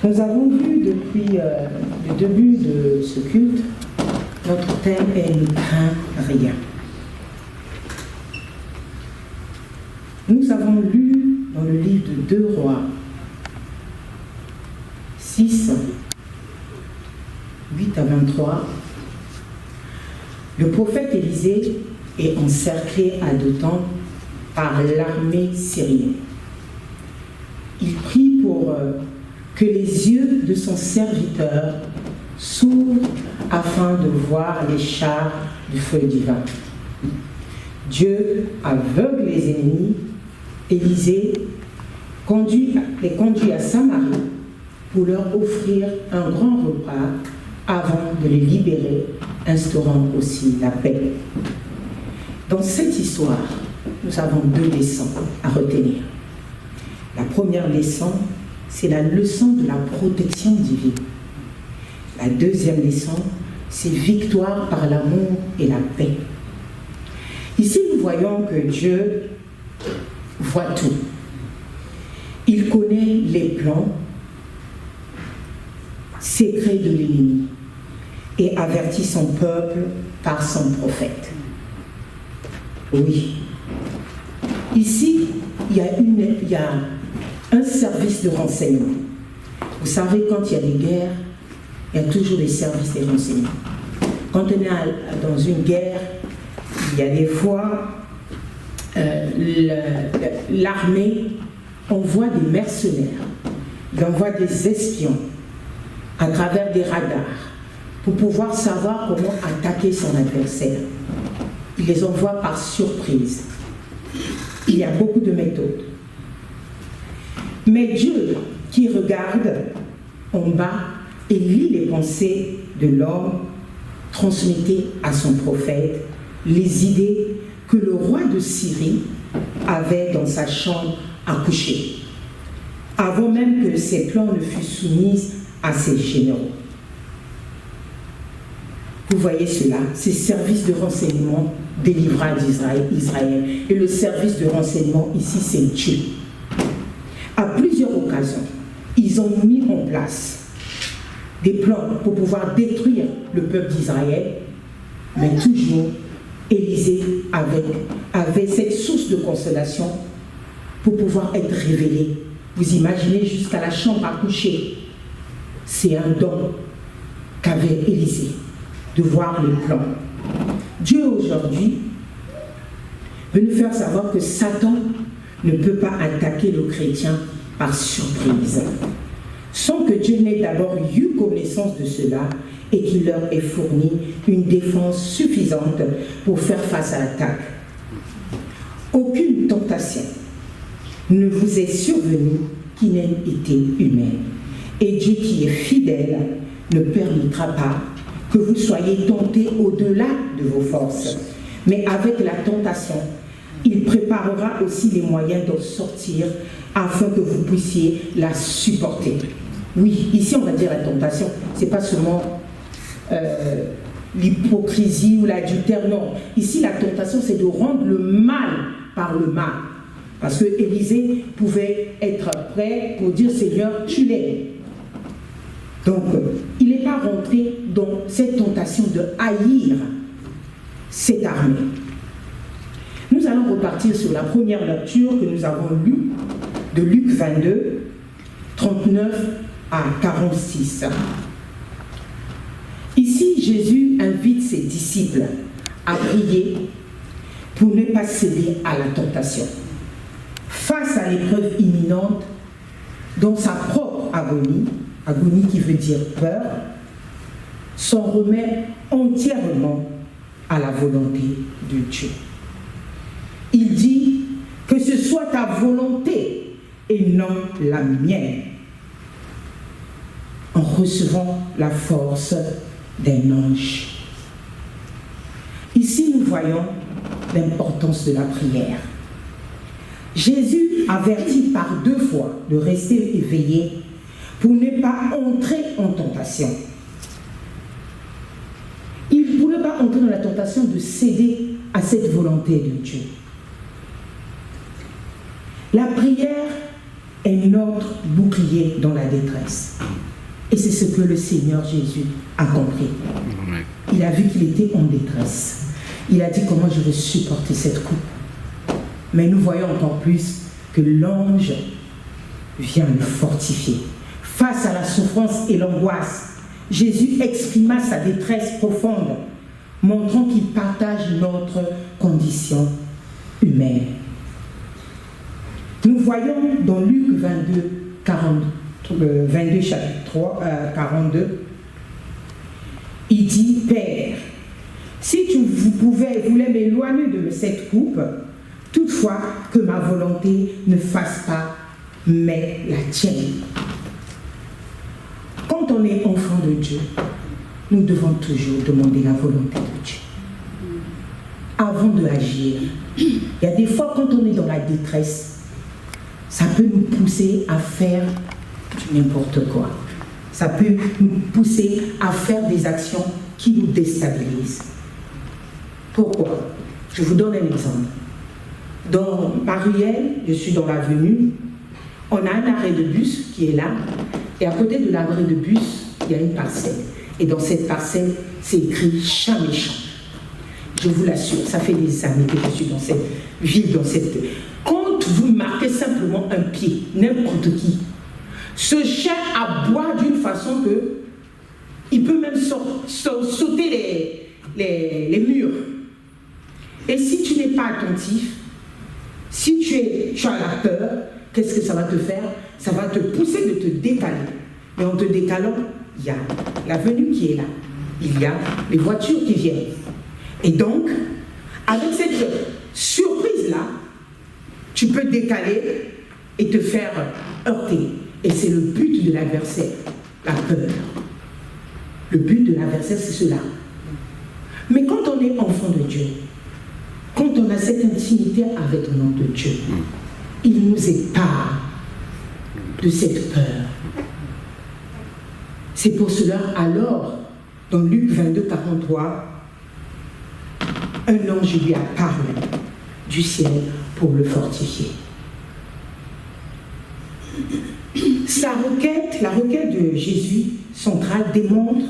Nous avons vu depuis le début de ce culte, notre thème est « Ne crains rien ». Nous avons lu dans le livre de 2 Rois 6, 8 à 23, le prophète Élisée est encerclé à Dothan par l'armée syrienne. Il prie pour que les yeux de son serviteur s'ouvrent afin de voir les chars du feu divin. Dieu aveugle les ennemis. Élisée les conduit à Samarie pour leur offrir un grand repas avant de les libérer, instaurant aussi la paix. Dans cette histoire, nous avons 2 leçons à retenir. La première leçon, c'est la leçon de la protection divine. La deuxième leçon, c'est victoire par l'amour et la paix. Ici, nous voyons que Dieu voit tout. Il connaît les plans secrets de l'ennemi et avertit son peuple par son prophète. Oui. Ici, il y a un service de renseignement. Vous savez, quand il y a des guerres, il y a toujours des services de renseignement. Quand on est dans une guerre, il y a des fois, l'armée envoie des mercenaires, il envoie des espions à travers des radars pour pouvoir savoir comment attaquer son adversaire. Il les envoie par surprise. Il y a beaucoup de méthodes. Mais Dieu, qui regarde en bas et lit les pensées de l'homme, transmettait à son prophète les idées que le roi de Syrie avait dans sa chambre à coucher, avant même que ses plans ne fussent soumis à ses généraux. Vous voyez cela, ces services de renseignement délivrés d'Israël. Et le service de renseignement ici, c'est Dieu. À plusieurs occasions, ils ont mis en place des plans pour pouvoir détruire le peuple d'Israël, mais toujours Élisée avait cette source de consolation pour pouvoir être révélé. Vous imaginez jusqu'à la chambre à coucher. C'est un don qu'avait Élisée de voir le plan. Dieu aujourd'hui veut nous faire savoir que Satan ne peut pas attaquer le chrétien par surprise, sans que Dieu n'ait d'abord eu connaissance de cela et qu'il leur ait fourni une défense suffisante pour faire face à l'attaque. Aucune tentation ne vous est survenue qui n'ait été humaine. Et Dieu qui est fidèle ne permettra pas que vous soyez tentés au-delà de vos forces. Mais avec la tentation, il préparera aussi les moyens d'en sortir afin que vous puissiez la supporter. Oui, ici on va dire la tentation, ce n'est pas seulement l'hypocrisie ou l'adultère, non. Ici la tentation, c'est de rendre le mal par le mal. Parce que Élisée pouvait être prêt pour dire « Seigneur, tu l'es ». Donc, il n'est pas rentré dans cette tentation de haïr cette armée. Nous allons repartir sur la première lecture que nous avons lue de Luc 22, 39 à 46. Ici, Jésus invite ses disciples à prier pour ne pas céder à la tentation. Face à l'épreuve imminente, dans sa propre agonie qui veut dire peur, s'en remet entièrement à la volonté de Dieu. Il dit que ce soit ta volonté et non la mienne, en recevant la force d'un ange. Ici, nous voyons l'importance de la prière. Jésus avertit par 2 fois de rester éveillé pour ne pas entrer en tentation. Il ne pouvait pas entrer dans la tentation de céder à cette volonté de Dieu. La prière est notre bouclier dans la détresse. Et c'est ce que le Seigneur Jésus a compris. Il a vu qu'il était en détresse. Il a dit comment je vais supporter cette coupe. Mais nous voyons encore plus que l'ange vient le fortifier. Face à la souffrance et l'angoisse, Jésus exprima sa détresse profonde, montrant qu'il partage notre condition humaine. Nous voyons dans Luc 22 chapitre 3, 42, il dit, Père, si vous voulez m'éloigner de cette coupe, toutefois que ma volonté ne fasse pas, mais la tienne. Quand on est enfant de Dieu, nous devons toujours demander la volonté de Dieu. Avant de agir, il y a des fois quand on est dans la détresse, ça peut nous pousser à faire n'importe quoi. Ça peut nous pousser à faire des actions qui nous déstabilisent. Pourquoi? Je vous donne un exemple. Dans Marielle, je suis dans l'avenue, on a un arrêt de bus qui est là, et à côté de l'arrêt de bus, il y a une parcelle. Et dans cette parcelle, c'est écrit « chat méchant ». Je vous l'assure, ça fait des années que je suis dans cette ville, dans cette... Quand vous marquez simplement un pied, n'importe qui, ce chien aboie d'une façon que il peut même sauter les murs. Et si tu n'es pas attentif, si tu as la peur, qu'est-ce que ça va te faire? Ça va te pousser de te décaler. Et en te décalant, il y a l'avenue qui est là. Il y a les voitures qui viennent. Et donc, avec cette surprise-là, tu peux décaler et te faire heurter. Et c'est le but de l'adversaire, la peur. Le but de l'adversaire, c'est cela. Mais quand on est enfant de Dieu, quand on a cette intimité avec le nom de Dieu, il nous épargne de cette peur. C'est pour cela, alors, dans Luc 22, 43, un ange lui a parlé du ciel pour le fortifier. La requête de Jésus centrale démontre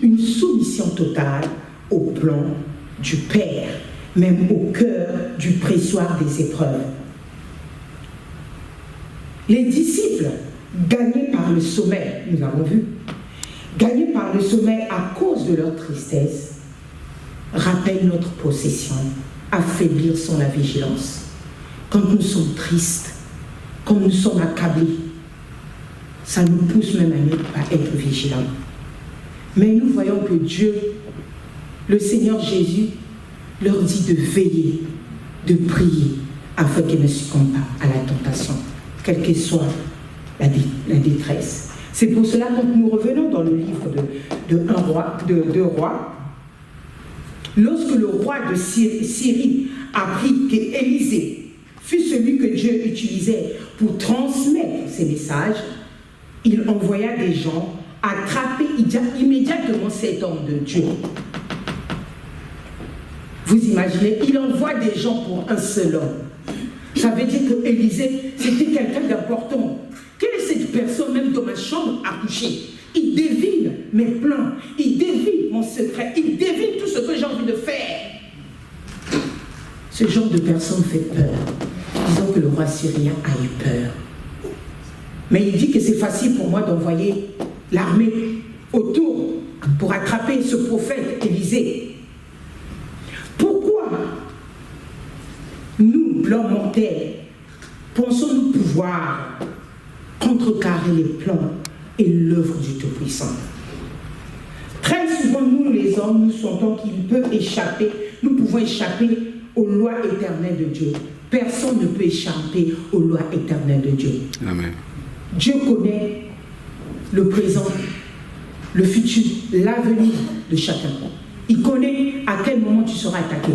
une soumission totale au plan du Père, même au cœur du pressoir des épreuves. Les disciples, gagnés par le sommeil, nous avons vu, gagnés par le sommeil à cause de leur tristesse, rappellent notre possession, affaiblir sans la vigilance. Quand nous sommes tristes, quand nous sommes accablés, ça nous pousse même à ne pas être vigilants. Mais nous voyons que Dieu, le Seigneur Jésus, leur dit de veiller, de prier, afin qu'ils ne succombent pas à la tentation, quelle que soit la détresse. C'est pour cela que nous revenons dans le livre de Rois. Lorsque le roi de Syrie apprit qu'Élisée fut celui que Dieu utilisait pour transmettre ses messages, il envoya des gens attraper immédiatement cet homme de Dieu. Vous imaginez, il envoie des gens pour un seul homme. Ça veut dire que Élisée, c'était quelqu'un d'important. Quelle est cette personne, même dans ma chambre à coucher? Il devine mes plans, il devine mon secret, il devine tout ce que j'ai envie de faire. Ce genre de personne fait peur. Disons que le roi syrien a eu peur. Mais il dit que c'est facile pour moi d'envoyer l'armée autour pour attraper ce prophète Élisée. Pourquoi nous, blancs mortels, pensons-nous pouvoir contrecarrer les plans et l'œuvre du Tout-Puissant? Très souvent, nous les hommes, nous sentons qu'il peut échapper, nous pouvons échapper aux lois éternelles de Dieu. Personne ne peut échapper aux lois éternelles de Dieu. Amen. Dieu connaît le présent, le futur, l'avenir de chacun. Il connaît à quel moment tu seras attaqué.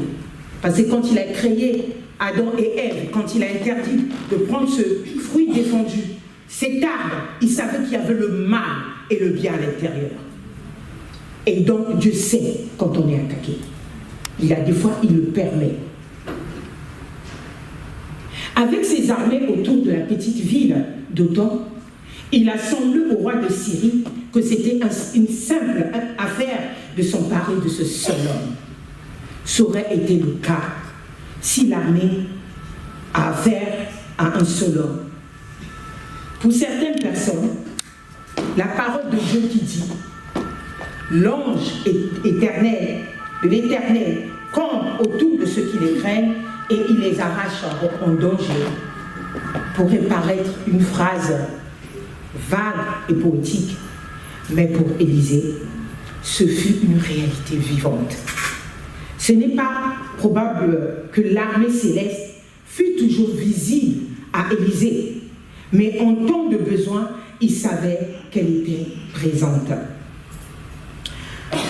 Parce que quand il a créé Adam et Ève, quand il a interdit de prendre ce fruit défendu, cet arbre, il savait qu'il y avait le mal et le bien à l'intérieur. Et donc Dieu sait quand on est attaqué. Il y a des fois, il le permet. Avec ses armées autour de la petite ville d'Othan, il a semblé au roi de Syrie que c'était une simple affaire de s'emparer de ce seul homme. Ça aurait été le cas si l'armée a affaire à un seul homme. Pour certaines personnes, la parole de Dieu qui dit « L'ange éternel de l'Éternel campe autour de ceux qui les craignent et il les arrache en danger » pourrait paraître une phrase vague et poétique, mais pour Élisée, ce fut une réalité vivante. Ce n'est pas probable que l'armée céleste fût toujours visible à Élisée, mais en temps de besoin, il savait qu'elle était présente.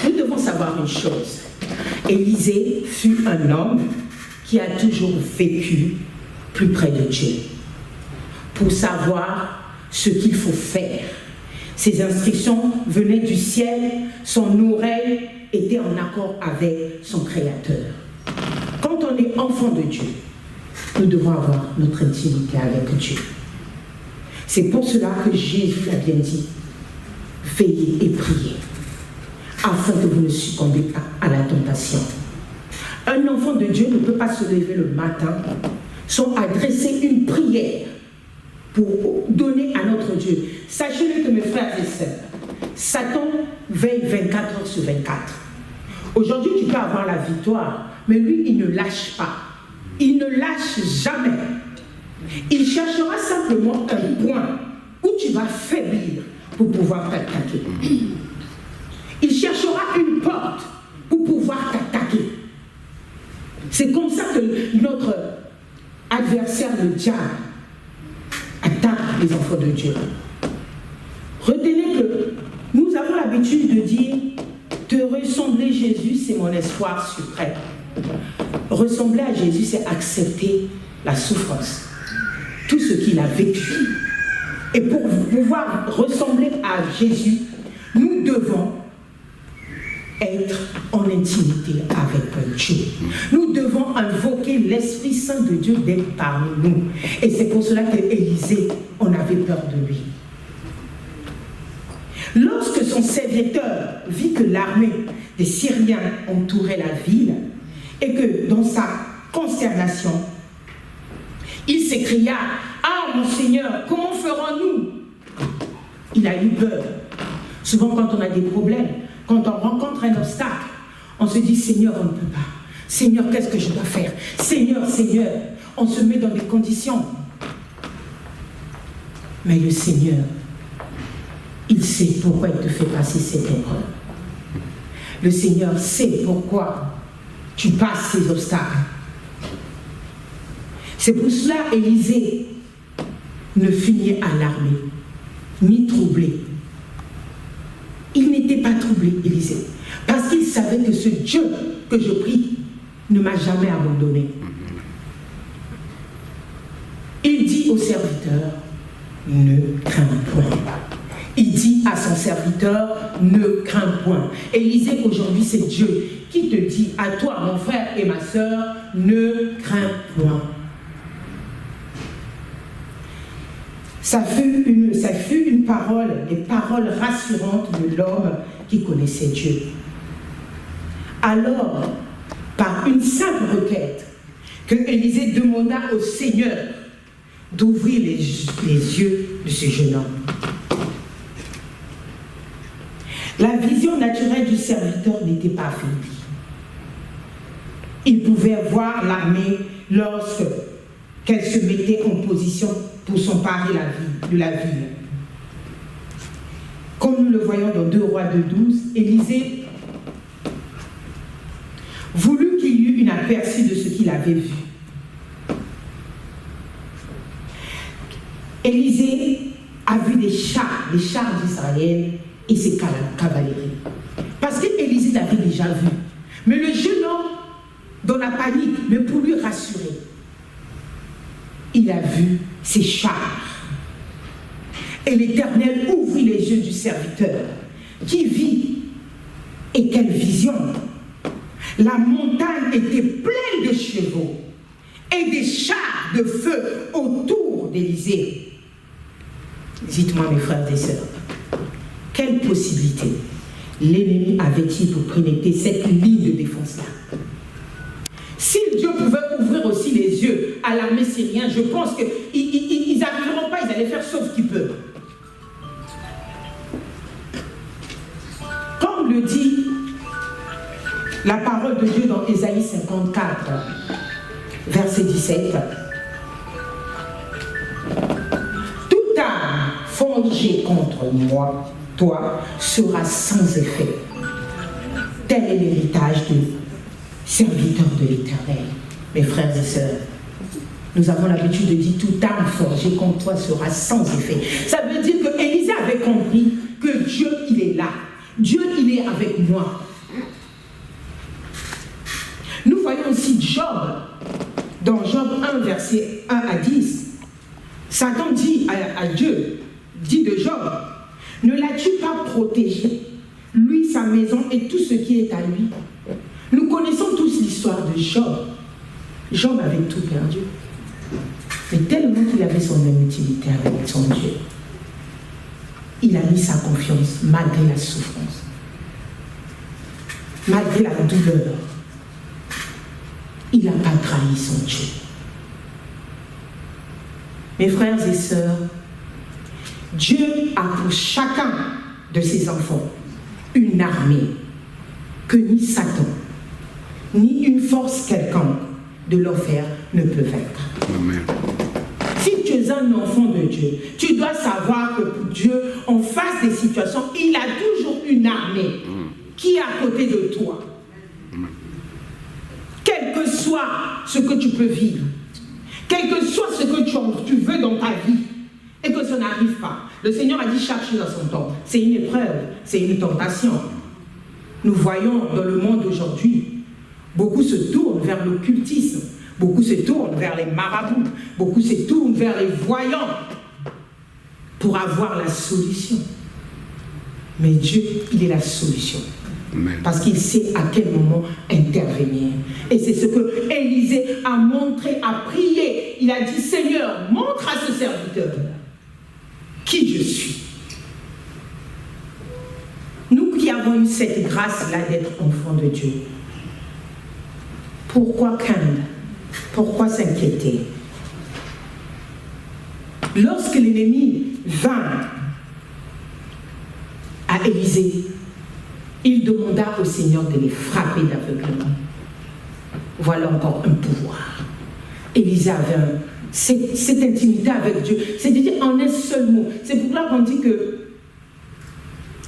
Nous devons savoir une chose. Élisée fut un homme qui a toujours vécu plus près de Dieu pour savoir ce qu'il faut faire. Ses instructions venaient du ciel, son oreille était en accord avec son Créateur. Quand on est enfant de Dieu, nous devons avoir notre intimité avec Dieu. C'est pour cela que Jésus a bien dit, veillez et priez, afin que vous ne succombiez pas à la tentation. Un enfant de Dieu ne peut pas se lever le matin sans adresser une prière pour donner à notre Dieu. Sachez-le que mes frères et sœurs, Satan veille 24 heures sur 24. Aujourd'hui, tu peux avoir la victoire, mais lui, il ne lâche pas. Il ne lâche jamais. Il cherchera simplement un point où tu vas faiblir pour pouvoir t'attaquer. Il cherchera une porte pour pouvoir t'attaquer. C'est comme ça que notre adversaire, le diable, attaque les enfants de Dieu. Retenez que nous avons l'habitude de dire « Te ressembler Jésus, c'est mon espoir suprême ». Ressembler à Jésus, c'est accepter la souffrance, tout ce qu'il a vécu. Et pour pouvoir ressembler à Jésus, nous devons être en intimité avec Dieu. Nous devons invoquer l'Esprit Saint de Dieu d'être parmi nous. Et c'est pour cela qu'Élisée, on avait peur de lui. Lorsque son serviteur vit que l'armée des Syriens entourait la ville et que dans sa consternation, il s'écria « Ah, mon Seigneur, comment ferons-nous » Il a eu peur. Souvent, quand on a des problèmes, quand on rencontre un obstacle, on se dit « Seigneur, on ne peut pas. Seigneur, qu'est-ce que je dois faire? Seigneur, Seigneur. » On se met dans des conditions. Mais le Seigneur, il sait pourquoi il te fait passer cette épreuve. Le Seigneur sait pourquoi tu passes ces obstacles. C'est pour cela Élisée ne fut ni alarmé, ni troublé. Il n'était pas troublé, Élisée, parce qu'il savait que ce Dieu que je prie ne m'a jamais abandonné. Il dit au serviteur, ne crains point. Il dit à son serviteur, ne crains point. Élisée, aujourd'hui, c'est Dieu qui te dit à toi, mon frère et ma sœur, ne crains point. Ça fut une parole, des paroles rassurantes de l'homme qui connaissait Dieu. Alors, par une simple requête, que Élisée demanda au Seigneur d'ouvrir les yeux de ce jeune homme. La vision naturelle du serviteur n'était pas affaiblie. Il pouvait voir l'armée lorsqu'elle se mettait en position pour s'emparer de la ville. Comme nous le voyons dans 2 Rois 2:12, Élisée voulut qu'il y eût une aperçu de ce qu'il avait vu. Élisée a vu des chars d'Israël et ses cavaleries. Parce qu'Élisée l'avait déjà vu. Mais le jeune homme, dans la panique, mais pour lui rassurer, il a vu ses chars. Et l'Éternel ouvrit les yeux du serviteur, qui vit. Et quelle vision! La montagne était pleine de chevaux et des chars de feu autour d'Élisée. Dites-moi, mes frères et sœurs, quelle possibilité l'ennemi avait-il pour pénétrer cette ligne de défense-là? Si Dieu pouvait ouvrir aussi les yeux à l'armée syrienne, je pense qu'ils n'arriveront pas, ils allaient faire sauf qu'ils peuvent. Comme le dit la parole de Dieu dans Ésaïe 54, verset 17. Toute arme forgée contre moi, toi, sera sans effet. Tel est l'héritage du serviteur de l'Éternel. Mes frères et sœurs, nous avons l'habitude de dire toute arme forgée contre toi sera sans effet. Ça veut dire que Élisée avait compris que Dieu, il est là. Dieu, il est avec moi. Nous voyons aussi Job, dans Job 1, verset 1 à 10. Satan dit à Dieu, dit de Job, ne l'as-tu pas protégé, lui, sa maison et tout ce qui est à lui? Nous connaissons tous l'histoire de Job. Job avait tout perdu. Mais tellement qu'il avait son intimité avec son Dieu, il a mis sa confiance malgré la souffrance, malgré la douleur. Il n'a pas trahi son Dieu. Mes frères et sœurs, Dieu a pour chacun de ses enfants une armée que ni Satan, ni une force quelconque de l'enfer ne peut vaincre. Amen. Si tu es un enfant de Dieu, tu dois savoir que pour Dieu, en face des situations, il a toujours une armée qui est à côté de toi. Quel que soit ce que tu peux vivre, quel que soit ce que tu veux dans ta vie, et que ça n'arrive pas. Le Seigneur a dit chaque chose à son temps. C'est une épreuve, c'est une tentation. Nous voyons dans le monde d'aujourd'hui, beaucoup se tournent vers l'occultisme, beaucoup se tournent vers les marabouts, beaucoup se tournent vers les voyants pour avoir la solution. Mais Dieu, il est la solution. Amen. Parce qu'il sait à quel moment intervenir. Et c'est ce que Élisée a montré, a prié. Il a dit, Seigneur, montre à ce serviteur qui je suis. Nous qui avons eu cette grâce-là d'être enfants de Dieu, pourquoi craindre? Pourquoi s'inquiéter? Lorsque l'ennemi vint à Élisée, il demanda au Seigneur de les frapper d'aveuglement. Voilà encore un pouvoir. Élisée avait cette intimité avec Dieu. C'est-à-dire en un seul mot. C'est pour cela qu'on dit que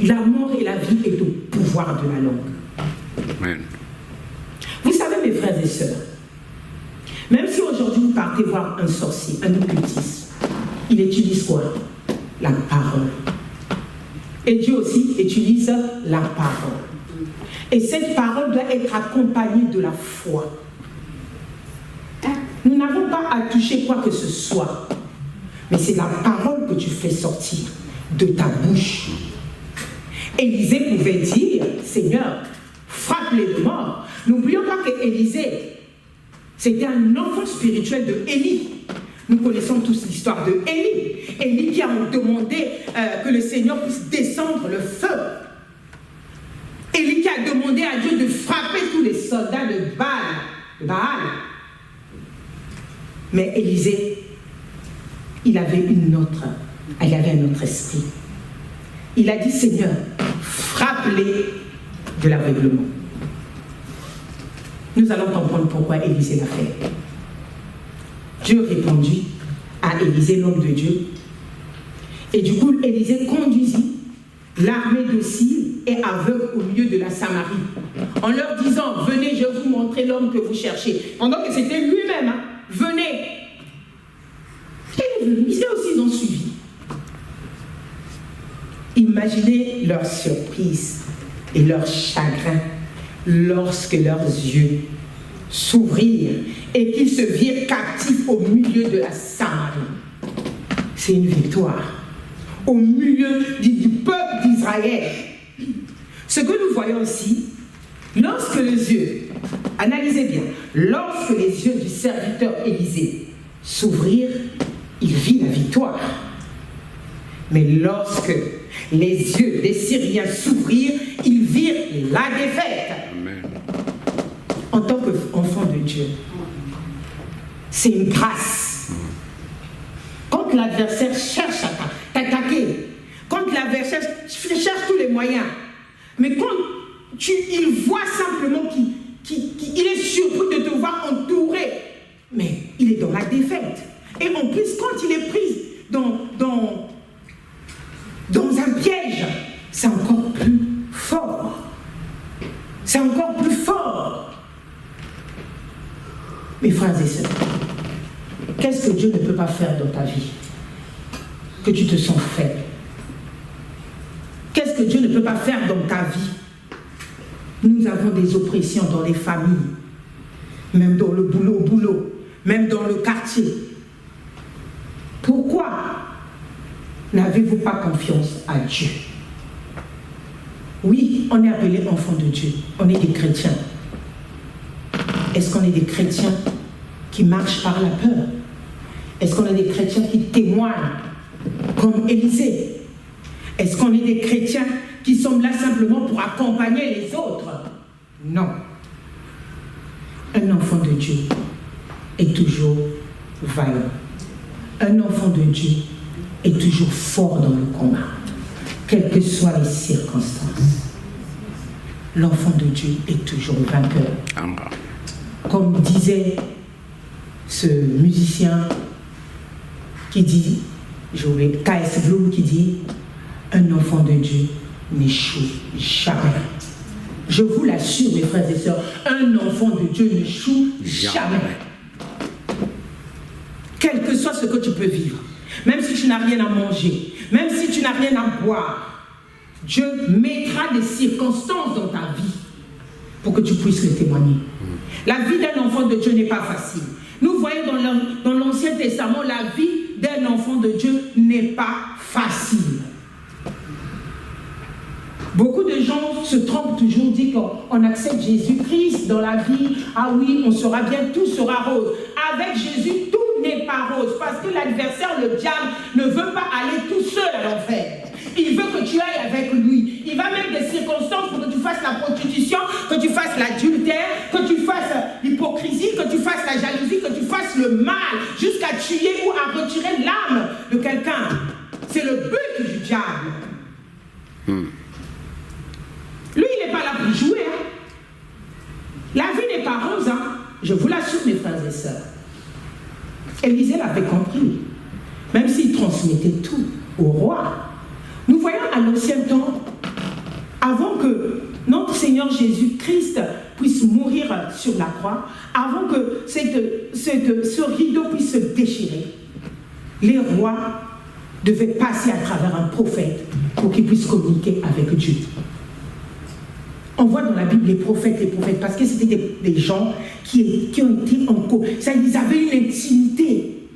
la mort et la vie est au pouvoir de la langue. Amen. Vous savez, mes frères et sœurs, même si aujourd'hui vous partez voir un sorcier, un occultiste, il utilise quoi? La parole. Et Dieu aussi utilise la parole. Et cette parole doit être accompagnée de la foi. Nous n'avons pas à toucher quoi que ce soit. Mais c'est la parole que tu fais sortir de ta bouche. Élisée pouvait dire, Seigneur, frappe-les de mort. N'oublions pas qu'Élisée, c'était un enfant spirituel de Élie. Nous connaissons tous l'histoire de Élie. Élie qui a demandé que le Seigneur puisse descendre le feu. Élie qui a demandé à Dieu de frapper tous les soldats de Baal. Mais Élisée, il avait un autre esprit. Il a dit, Seigneur, frappe-les de l'aveuglement. Nous allons comprendre pourquoi Élisée l'a fait. Dieu répondit à Élisée, l'homme de Dieu. Et du coup, Élisée conduisit l'armée de Syrie et aveugle au milieu de la Samarie, en leur disant, venez, je vais vous montrer l'homme que vous cherchez. Pendant que c'était lui-même, hein, venez. Ils aussi, ils ont suivi. Imaginez leur surprise et leur chagrin lorsque leurs yeux s'ouvrirent et qu'ils se virent captifs au milieu de la Samarie. C'est une victoire. Au milieu du peuple d'Israël. Ce que nous voyons ici, lorsque les yeux, analysez bien, lorsque les yeux du serviteur Élisée s'ouvrirent, il vit la victoire. Mais lorsque Les yeux des Syriens s'ouvrirent, ils virent la défaite. Amen. En tant qu'enfant de Dieu, c'est une grâce. Quand l'adversaire cherche à t'attaquer, quand l'adversaire cherche tous les moyens, mais quand il voit simplement qu'il est surpris de te voir entouré, mais il est dans la défaite. Et en plus, quand il est pris dans un piège, c'est encore plus fort. C'est encore plus fort. Mes frères et sœurs, qu'est-ce que Dieu ne peut pas faire dans ta vie? Que tu te sens faible. Qu'est-ce que Dieu ne peut pas faire dans ta vie? Nous avons des oppressions dans les familles, même dans le boulot, même dans le quartier. Pourquoi n'avez-vous pas confiance à Dieu? Oui, on est appelé enfants de Dieu, on est des chrétiens. Est-ce qu'on est des chrétiens qui marchent par la peur? Est-ce qu'on est des chrétiens qui témoignent comme Élisée? Est-ce qu'on est des chrétiens qui sont là simplement pour accompagner les autres? Non. Un enfant de Dieu est toujours vaillant. Un enfant de Dieu est toujours fort dans le combat, quelles que soient les circonstances. L'enfant de Dieu est toujours vainqueur. Comme disait ce musicien qui dit, K.S. Bloom qui dit, un enfant de Dieu n'échoue jamais. Je vous l'assure, mes frères et sœurs, un enfant de Dieu n'échoue jamais. Quel que soit ce que tu peux vivre, même si tu n'as rien à manger, même si tu n'as rien à boire, Dieu mettra des circonstances dans ta vie pour que tu puisses le témoigner. La vie d'un enfant de Dieu n'est pas facile. Nous voyons dans l'Ancien Testament, la vie d'un enfant de Dieu n'est pas facile. Beaucoup de gens se trompent toujours, disent qu'on accepte Jésus-Christ dans la vie. Ah oui, on sera bien, tout sera rose. Avec Jésus, tout n'est pas rose. Parce que l'adversaire, le diable, ne veut pas aller tout seul à l'enfer. Il veut que tu ailles avec lui. Il va mettre des circonstances pour que tu fasses la prostitution, que tu fasses l'adultère, que tu fasses l'hypocrisie, que tu fasses la jalousie, que tu fasses le mal, jusqu'à tuer ou à retirer l'âme de quelqu'un. C'est le but du diable. Lui, il n'est pas là pour jouer. Hein. La vie n'est pas rose. Hein. Je vous l'assure, mes frères et sœurs. Élisée l'avait compris. Même s'il transmettait tout au roi. Nous voyons à l'ancien temps, avant que notre Seigneur Jésus-Christ puisse mourir sur la croix, avant que ce rideau puisse se déchirer, les rois devaient passer à travers un prophète pour qu'ils puissent communiquer avec Dieu. On voit dans la Bible les prophètes, parce que c'était des gens qui ont été en cause. Ils avaient une intimité.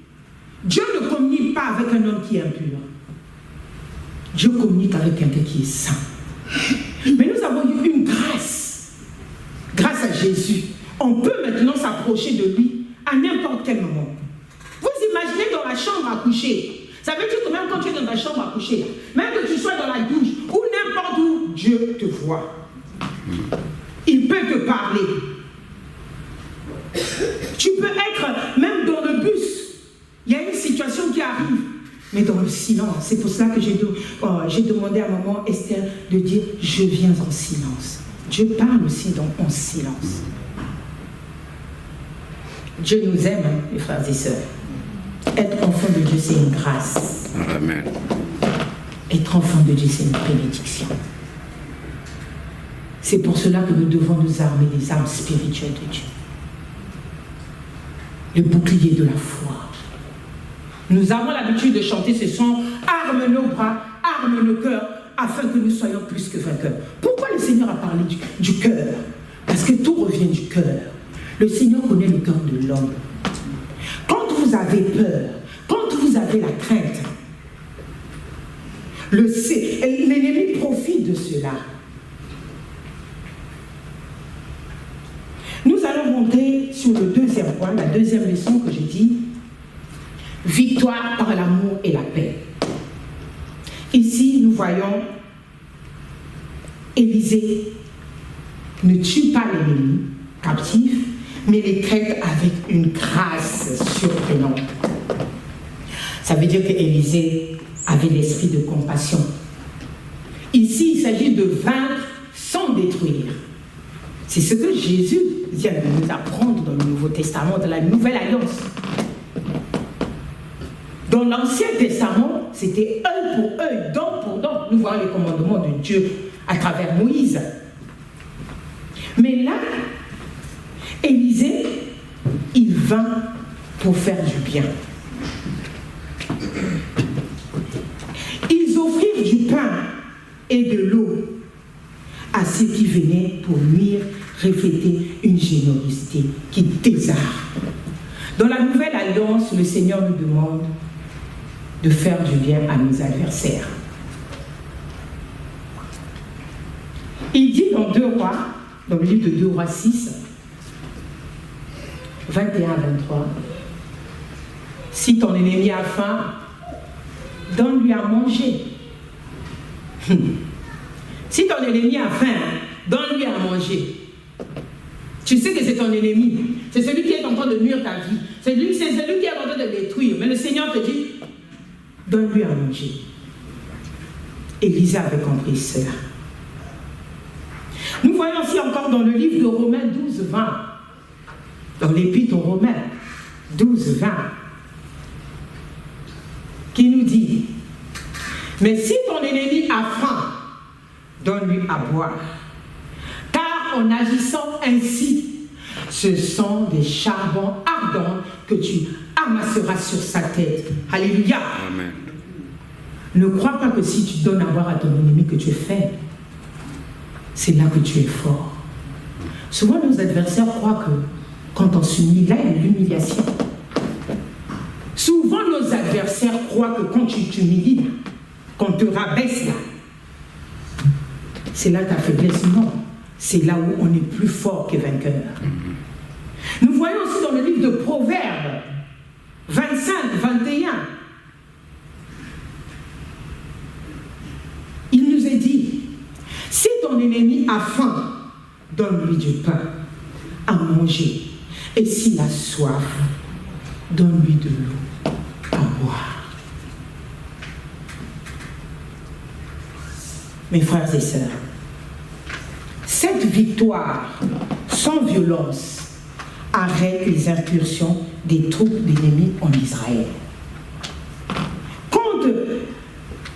Dieu ne communique pas avec un homme qui est impur. Dieu communique avec quelqu'un qui est saint. Mais nous avons eu une grâce. Grâce à Jésus, on peut maintenant s'approcher de lui à n'importe quel moment. Vous imaginez dans la chambre à coucher. Ça veut dire que même quand tu es dans ta chambre à coucher, même que tu sois dans la douche ou n'importe où, Dieu te voit. Il peut te parler. Tu peux être même dans le bus. Il y a une situation qui arrive, mais dans le silence. C'est pour cela que j'ai demandé à maman Esther de dire « Je viens en silence ». Dieu parle aussi en silence. Dieu nous aime, hein, mes frères et sœurs. Être enfant de Dieu, c'est une grâce. Amen. Être enfant de Dieu, c'est une bénédiction. C'est pour cela que nous devons nous armer des armes spirituelles de Dieu. Le bouclier de la foi. Nous avons l'habitude de chanter ce son « Arme nos bras, arme nos cœurs, afin que nous soyons plus que vainqueurs ». Pourquoi le Seigneur a parlé du cœur? Parce que tout revient du cœur. Le Seigneur connaît le cœur de l'homme. Quand vous avez peur, quand vous avez la crainte, l'ennemi profite de cela. Nous allons monter sur le deuxième point, la deuxième leçon que j'ai dit, victoire par l'amour et la paix. Ici, nous voyons Élisée ne tue pas l'ennemi captif, mais les traite avec une grâce surprenante. Ça veut dire qu'Élisée avait l'esprit de compassion. Ici, il s'agit de vaincre sans détruire. C'est ce que Jésus vient de nous apprendre dans le Nouveau Testament, dans la Nouvelle Alliance. Dans l'Ancien Testament, c'était œil pour œil, dent pour dent. Nous voyons les commandements de Dieu à travers Moïse. Mais là, Élisée, il vint pour faire du bien. Ils offrirent du pain et de l'eau à ceux qui venaient pour nuire, refléter une générosité qui désarme. Dans la Nouvelle Alliance, le Seigneur nous demande de faire du bien à nos adversaires. Il dit dans 2 Rois, dans le livre de 2 Rois 6, 21 à 23, si ton ennemi a faim, donne-lui à manger. Si ton ennemi a faim, donne-lui à manger. Tu sais que c'est ton ennemi. C'est celui qui est en train de nuire ta vie. C'est celui qui est en train de détruire. Mais le Seigneur te dit, donne-lui à manger. Élisée avait compris cela. Nous voyons aussi encore dans le livre de Romains 12, 20, dans l'épître aux Romains 12, 20, qui nous dit, mais si ton ennemi a faim, donne-lui à boire. Car en agissant ainsi, ce sont des charbons ardents que tu amasseras sur sa tête. Alléluia. Amen. Ne crois pas que si tu donnes à boire à ton ennemi que tu es faible. C'est là que tu es fort. Souvent nos adversaires croient que quand on s'humilie, là il y a l'humiliation. Souvent nos adversaires croient que quand tu t'humilies, qu'on te rabaisse là, c'est là ta faiblesse. Non, c'est là où on est plus fort que vainqueur. Nous voyons aussi dans le livre de Proverbes 25, 21, il nous est dit, si ton ennemi a faim, donne-lui du pain à manger, et s'il a soif, donne-lui de l'eau à boire. Mes frères et sœurs, cette victoire sans violence arrête les incursions des troupes d'ennemis en Israël. Quand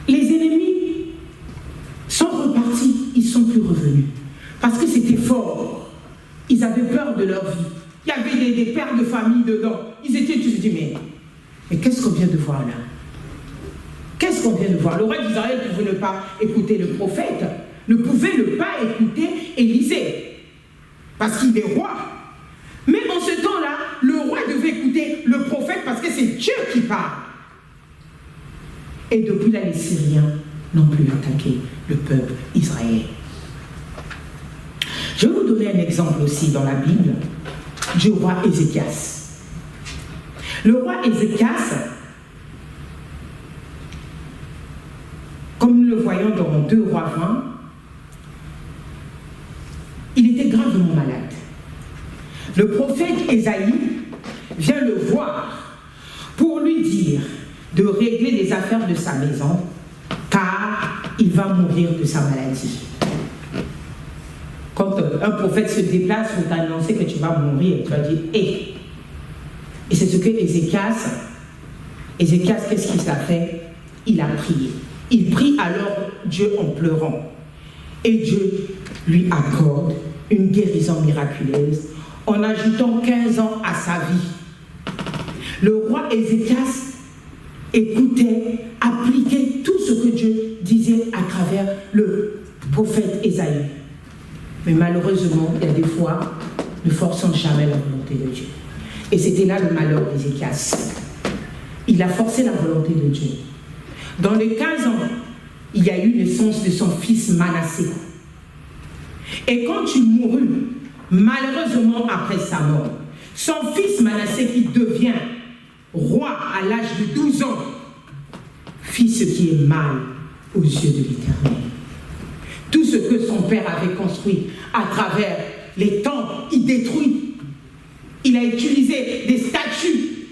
les ennemis sont repartis, ils ne sont plus revenus. Parce que c'était fort. Ils avaient peur de leur vie. Il y avait des pères de famille dedans. Ils étaient tous dit, mais qu'est-ce qu'on vient de voir là? Qu'est-ce qu'on vient de voir? Le roi d'Israël ne pouvait ne pas écouter le prophète, ne pouvait ne pas écouter Élisée, parce qu'il est roi. Mais en ce temps-là, le roi devait écouter le prophète parce que c'est Dieu qui parle. Et depuis là, les Syriens n'ont plus attaqué le peuple israélien. Je vais vous donner un exemple aussi dans la Bible du roi Ézéchias. Le roi Ézéchias, comme nous le voyons dans 2 Rois 20, il était gravement malade. Le prophète Ésaïe vient le voir pour lui dire de régler les affaires de sa maison, car il va mourir de sa maladie. Quand un prophète se déplace pour t'annoncer que tu vas mourir, tu vas dire « hé ». Et c'est ce que Ézéchias, qu'est-ce qu'il a fait? Il a prié. Il prie alors Dieu en pleurant. Et Dieu lui accorde une guérison miraculeuse en ajoutant 15 ans à sa vie. Le roi Ézéchias écoutait, appliquait tout ce que Dieu disait à travers le prophète Ésaïe. Mais malheureusement, il y a des fois, ne forçons jamais la volonté de Dieu. Et c'était là le malheur d'Ézéchias. Il a forcé la volonté de Dieu. Dans les 15 ans, il y a eu naissance de son fils Manassé. Et quand il mourut, malheureusement après sa mort, son fils Manassé qui devient roi à l'âge de 12 ans, fit ce qui est mal aux yeux de l'Éternel. Tout ce que son père avait construit à travers les temples, il détruit. Il a utilisé des statues.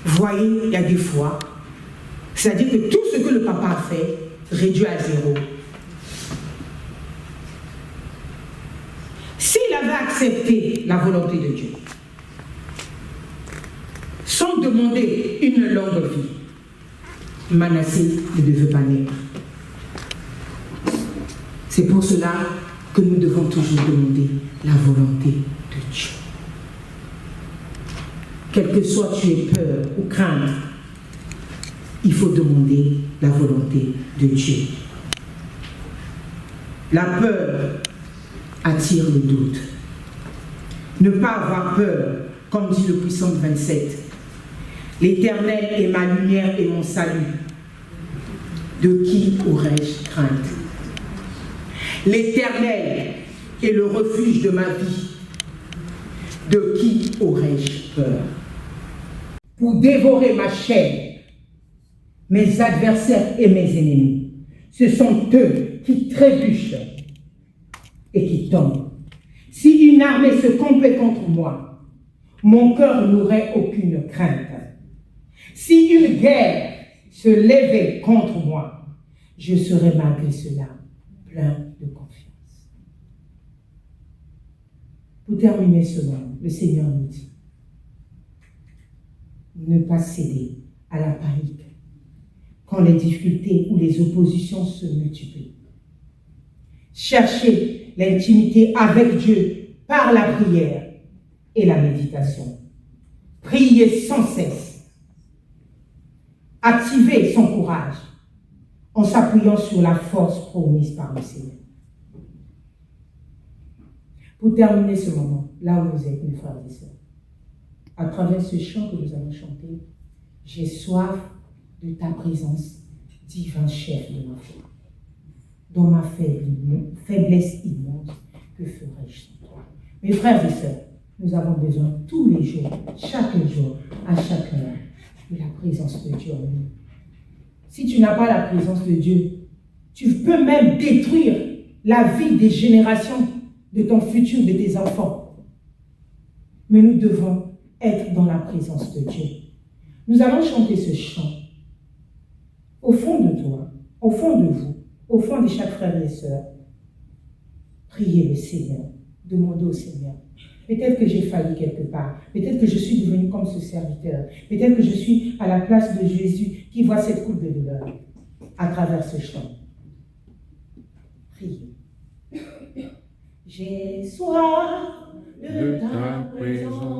Vous voyez, il y a des fois, c'est-à-dire que tout ce que le papa a fait, réduit à zéro. S'il avait accepté la volonté de Dieu, sans demander une longue vie, Manassé ne devait pas naître. C'est pour cela que nous devons toujours demander la volonté de Dieu. Quel que soit tu aies peur ou crainte, il faut demander la volonté de Dieu. La peur attire le doute. Ne pas avoir peur, comme dit le puissant 27. L'Éternel est ma lumière et mon salut. De qui aurais-je crainte? L'Éternel est le refuge de ma vie. De qui aurais-je peur? Pour dévorer ma chair, mes adversaires et mes ennemis, ce sont eux qui trébuchent et qui tombent. Si une armée se campait contre moi, mon cœur n'aurait aucune crainte. Si une guerre se levait contre moi, je serais malgré cela plein de confiance. Pour terminer ce moment, le Seigneur nous dit, ne pas céder à la panique quand les difficultés ou les oppositions se multiplient. Cherchez l'intimité avec Dieu par la prière et la méditation. Priez sans cesse. Activez son courage en s'appuyant sur la force promise par le Seigneur. Pour terminer ce moment, là où vous êtes, mes frères et sœurs, à travers ce chant que nous avons chanté, j'ai soif de ta présence, divin chef de ma foi. Dans ma faiblesse immense, que ferais-je sans toi? Mes frères et sœurs, nous avons besoin tous les jours, chaque jour, à chaque heure, de la présence de Dieu en nous. Si tu n'as pas la présence de Dieu, tu peux même détruire la vie des générations de ton futur, de tes enfants. Mais nous devons être dans la présence de Dieu. Nous allons chanter ce chant. Au fond de toi, au fond de vous, au fond de chaque frère et sœur, priez le Seigneur, demandez au Seigneur. Peut-être que j'ai failli quelque part, peut-être que je suis devenu comme ce serviteur, peut-être que je suis à la place de Jésus qui voit cette coupe de douleur à travers ce chant. Priez. J'ai soif de ta présence.